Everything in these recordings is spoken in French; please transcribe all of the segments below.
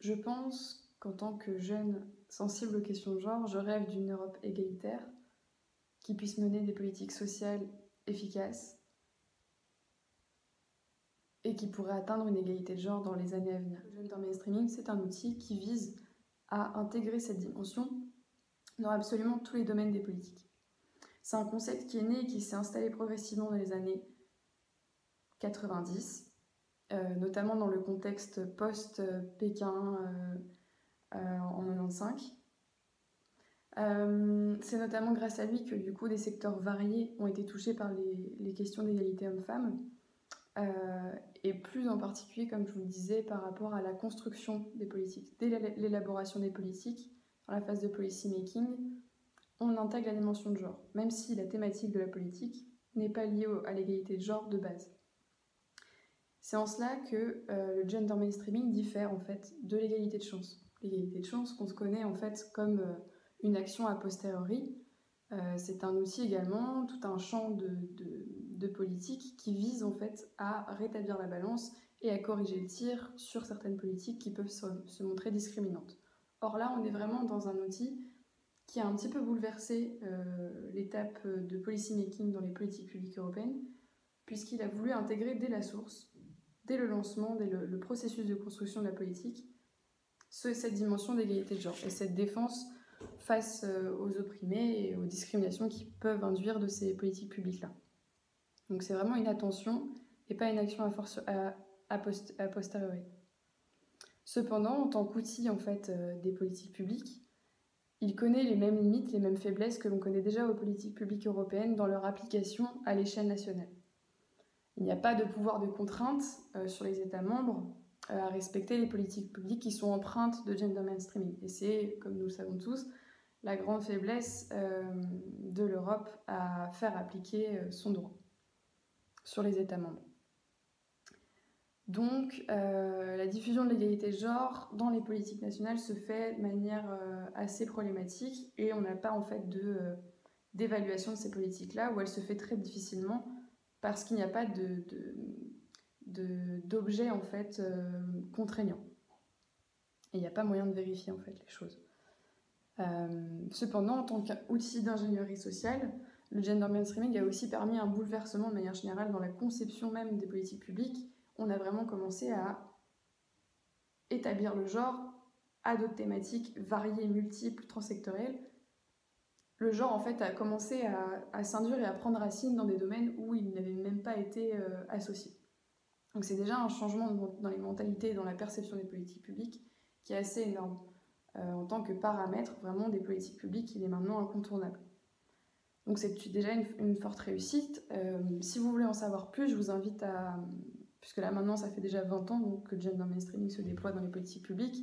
Je pense qu'en tant que jeune sensible aux questions de genre, je rêve d'une Europe égalitaire qui puisse mener des politiques sociales efficaces et qui pourrait atteindre une égalité de genre dans les années à venir. Le gender mainstreaming, c'est un outil qui vise à intégrer cette dimension dans absolument tous les domaines des politiques. C'est un concept qui est né et qui s'est installé progressivement dans les années 90, notamment dans le contexte post-Pékin en 95. C'est notamment grâce à lui que du coup des secteurs variés ont été touchés par les questions d'égalité homme-femme, et plus en particulier, comme je vous le disais, par rapport à la construction des politiques. Dès l'élaboration des politiques, dans la phase de policy making, on intègre la dimension de genre, même si la thématique de la politique n'est pas liée à l'égalité de genre de base. C'est en cela que le gender mainstreaming diffère en fait de l'égalité de chance. L'égalité de chance qu'on se connaît en fait comme une action a posteriori, c'est un outil également, tout un champ de politique qui vise en fait à rétablir la balance et à corriger le tir sur certaines politiques qui peuvent se montrer discriminantes. Or là, on est vraiment dans un outil qui a un petit peu bouleversé l'étape de policy making dans les politiques publiques européennes, puisqu'il a voulu intégrer dès la source, dès le lancement, dès le processus de construction de la politique, cette dimension d'égalité de genre et cette défense face aux opprimés et aux discriminations qui peuvent induire de ces politiques publiques-là. Donc c'est vraiment une attention et pas une action a posteriori. Cependant, en tant qu'outil en fait, des politiques publiques, il connaît les mêmes limites, les mêmes faiblesses que l'on connaît déjà aux politiques publiques européennes dans leur application à l'échelle nationale. Il n'y a pas de pouvoir de contrainte sur les États membres à respecter les politiques publiques qui sont empreintes de gender mainstreaming. Et c'est, comme nous le savons tous, la grande faiblesse de l'Europe à faire appliquer son droit sur les États membres. Donc, la diffusion de l'égalité de genre dans les politiques nationales se fait de manière assez problématique et on n'a pas en fait d'évaluation de ces politiques-là, où elle se fait très difficilement parce qu'il n'y a pas d'objet en fait contraignant. Et il n'y a pas moyen de vérifier en fait les choses. Cependant, en tant qu'outil d'ingénierie sociale, le gender mainstreaming a aussi permis un bouleversement de manière générale dans la conception même des politiques publiques. On a vraiment commencé à établir le genre à d'autres thématiques variées, multiples, transsectorielles. Le genre en fait a commencé à s'induire et à prendre racine dans des domaines où il n'avait même pas été associé. Donc c'est déjà un changement dans les mentalités et dans la perception des politiques publiques qui est assez énorme. En tant que paramètre vraiment des politiques publiques, il est maintenant incontournable. Donc c'est déjà une forte réussite. Si vous voulez en savoir plus, je vous invite à... Puisque là maintenant ça fait déjà 20 ans donc, que le gender mainstreaming se déploie dans les politiques publiques.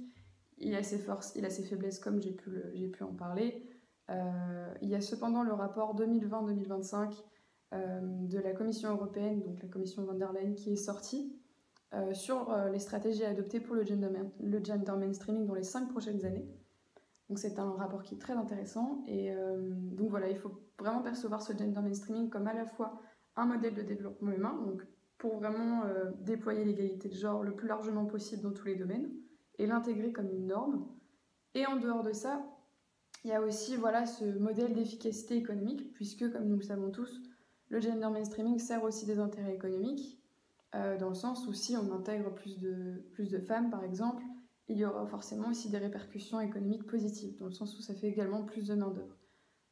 Il a ses forces, il a ses faiblesses comme j'ai pu en parler. Il y a cependant le rapport 2020-2025 de la Commission européenne, donc la Commission von der Leyen, qui est sorti sur les stratégies à adopter pour le gender mainstreaming dans les 5 prochaines années. Donc c'est un rapport qui est très intéressant et donc voilà, il faut vraiment percevoir ce gender mainstreaming comme à la fois un modèle de développement humain, donc pour vraiment déployer l'égalité de genre le plus largement possible dans tous les domaines et l'intégrer comme une norme. Et en dehors de ça, il y a aussi voilà, ce modèle d'efficacité économique, puisque comme nous le savons tous, le gender mainstreaming sert aussi des intérêts économiques, dans le sens où si on intègre plus de femmes par exemple, il y aura forcément aussi des répercussions économiques positives, dans le sens où ça fait également plus de main-d'œuvre.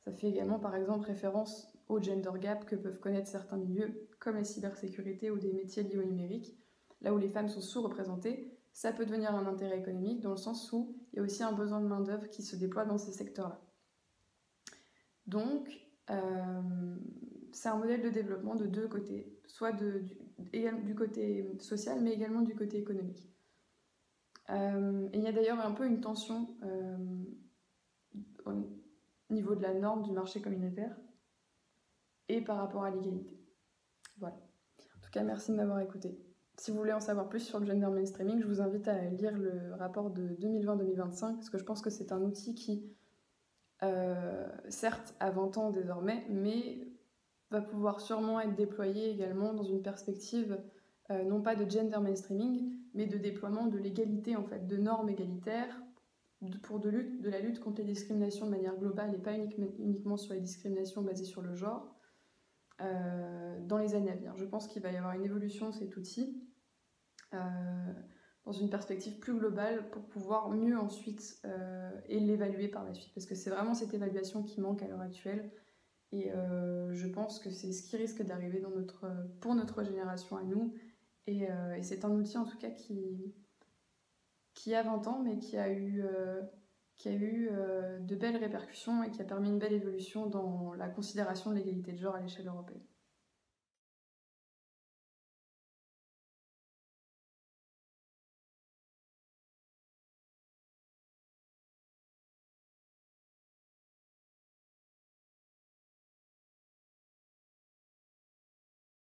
Ça fait également par exemple référence au gender gap que peuvent connaître certains milieux, comme la cybersécurité ou des métiers liés au numérique, là où les femmes sont sous-représentées. Ça peut devenir un intérêt économique dans le sens où il y a aussi un besoin de main-d'œuvre qui se déploie dans ces secteurs-là. Donc, c'est un modèle de développement de deux côtés, soit du côté social, mais également du côté économique. Et il y a d'ailleurs un peu une tension au niveau de la norme du marché communautaire et par rapport à l'égalité. Voilà. En tout cas, merci de m'avoir écouté. Si vous voulez en savoir plus sur le gender mainstreaming, je vous invite à lire le rapport de 2020-2025, parce que je pense que c'est un outil qui, certes, a 20 ans désormais, mais va pouvoir sûrement être déployé également dans une perspective non pas de gender mainstreaming, mais de déploiement de l'égalité, en fait, de normes égalitaires, de la lutte contre les discriminations de manière globale et pas uniquement sur les discriminations basées sur le genre, dans les années à venir. Je pense qu'il va y avoir une évolution de cet outil dans une perspective plus globale pour pouvoir mieux ensuite et l'évaluer par la suite. Parce que c'est vraiment cette évaluation qui manque à l'heure actuelle. Et je pense que c'est ce qui risque d'arriver pour notre génération à nous. Et c'est un outil en tout cas qui a 20 ans, mais qui a eu de belles répercussions et qui a permis une belle évolution dans la considération de l'égalité de genre à l'échelle européenne.